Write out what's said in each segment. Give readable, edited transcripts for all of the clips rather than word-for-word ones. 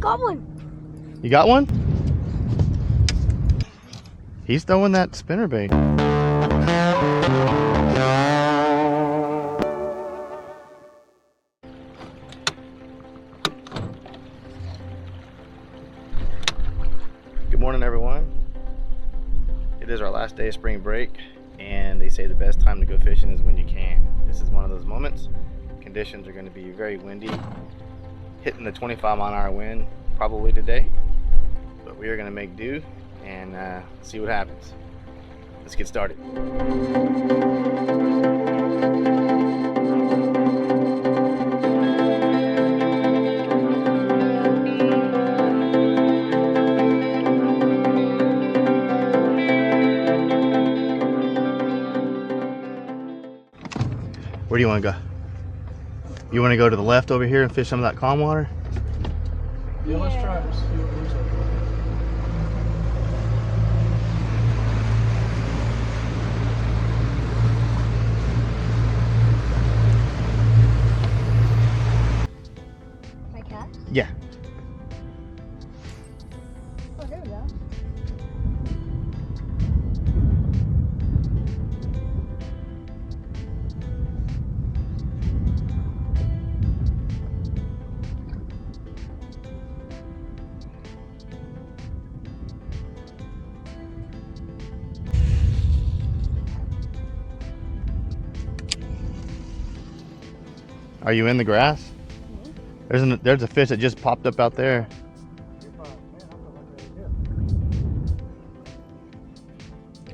got one. You got one? He's throwing that spinnerbait. Good morning, everyone. It is our last day of spring break, and they say the best time to go fishing is when you can. This is one of those moments. Conditions are going to be very windy, hitting the 25-mile-an-hour wind probably today, but we are going to make do and see what happens. Let's get started. Where do you want to go? You want to go to the left over here and fish some of that calm water? Yeah, let's try it. Let's see what it looks like. My cat? Yeah. Oh, there we go. Are you in the grass? Mm-hmm. There's a fish that just popped up out there.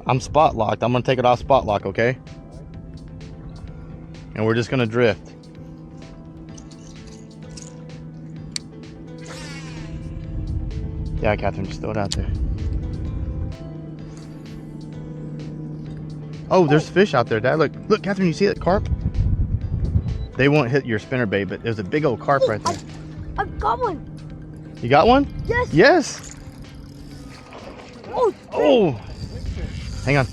I'm spot locked. I'm gonna take it off spot lock, okay? And we're just gonna drift. Yeah, Catherine, just throw it out there. Oh, there's fish out there, Dad. Look, Catherine, you see that carp? They won't hit your spinnerbait, but there's a big old carp right there. I've got one. You got one? Yes. Yes. Oh. Oh. Hang on.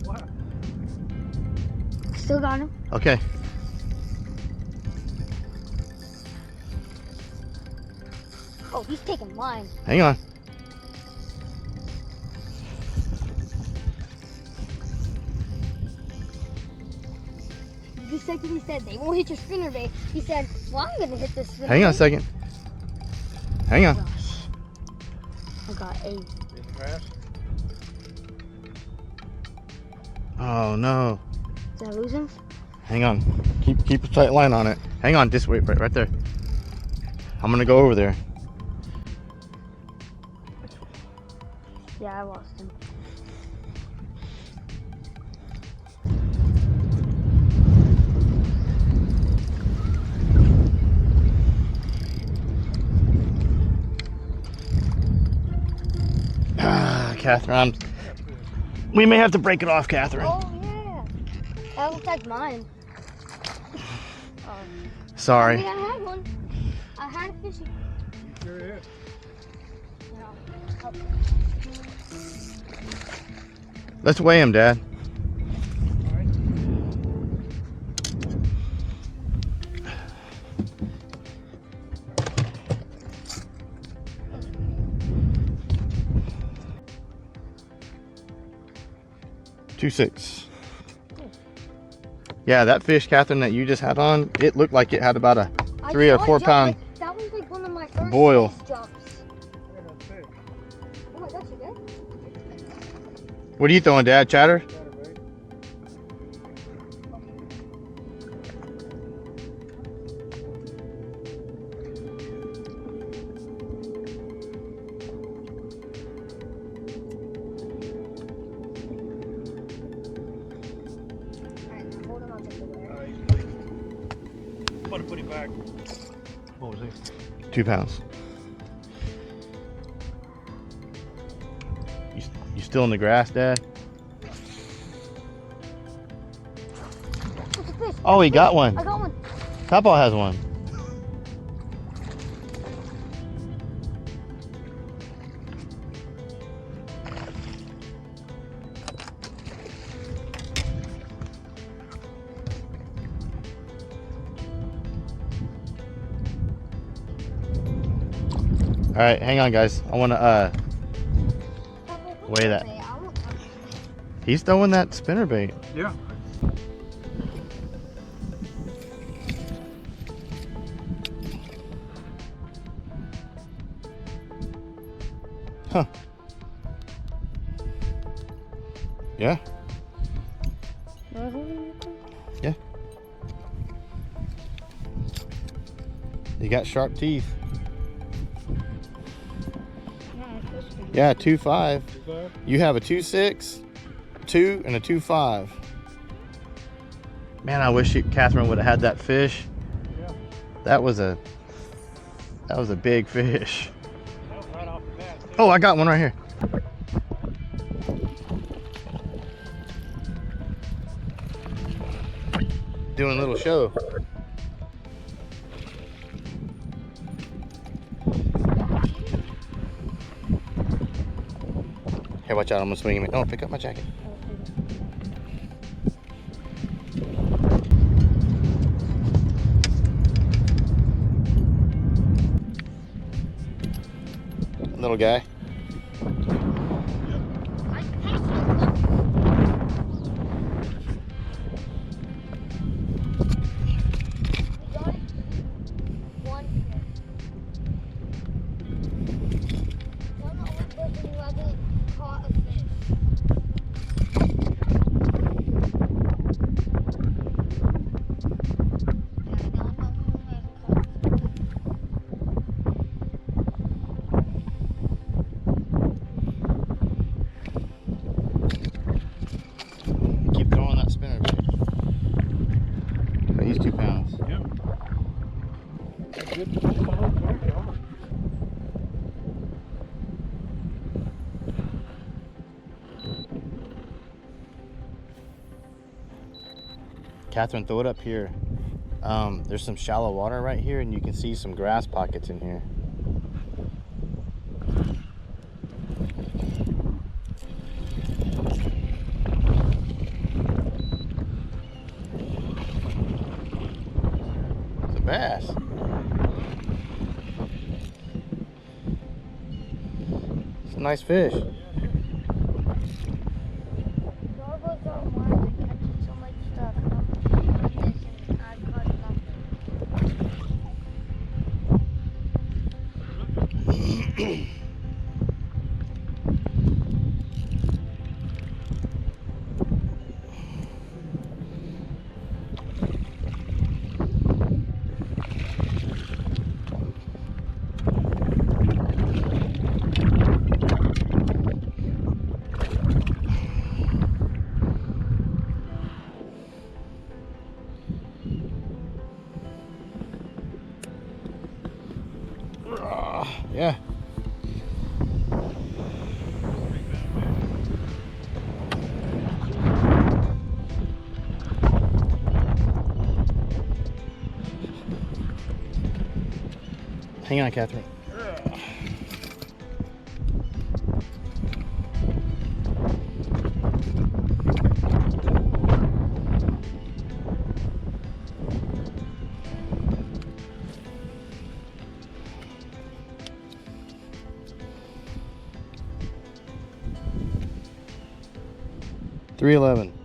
Wow. Still got him. Okay. Oh, he's taking mine. Hang on. The second he said they won't hit your spinnerbait, he said, well, I'm gonna hit this spinnerbait. Hang on a second. Hang on. Gosh. I got 8. In the grass? Oh no. Did I lose him? Hang on. Keep a tight line on it. Hang on. Just wait right there. I'm gonna go over there. Yeah, I lost him. Catherine, we may have to break it off, Catherine. Oh, yeah. That looks like mine. Sorry. I mean, I had one. I had a fishy. You sure is. No. Let's weigh him, Dad. All right. $2.6. Yeah, that fish, Catherine, that you just had on, it looked like it had about a 3 or 4 pound That was like one of my first boil. fish jumps. I got a fish. Oh my gosh, you good? What are you throwing, Dad? Chatter? Chatterbait. Alright, hold him, I'll take the wire. I'm gonna put it back. What was it? 2 pounds. You still in the grass, Dad? That's a fish. Oh, he got one. I got one. Papa has one. right, hang on, guys. I want to weigh that. He's throwing that spinnerbait. Yeah. Huh. Yeah. Yeah. You got sharp teeth. Yeah, 2.5. You have a 2.6, 2, and a 2.5. Man, I wish Catherine would have had that fish. Yeah. That was a big fish. That was right off the bat, too. Oh, I got one right here. Doing a little show. Hey, watch out, I'm gonna swing him. Oh, pick up my jacket. Little guy. Keep throwing that spinnerbait. But he's 2 pounds. Yeah. Good, solid fish, yeah. Catherine, throw it up here. There's some shallow water right here, and you can see some grass pockets in here. It's a bass. It's a nice fish. Yeah. Hang on, Catherine. $3.11.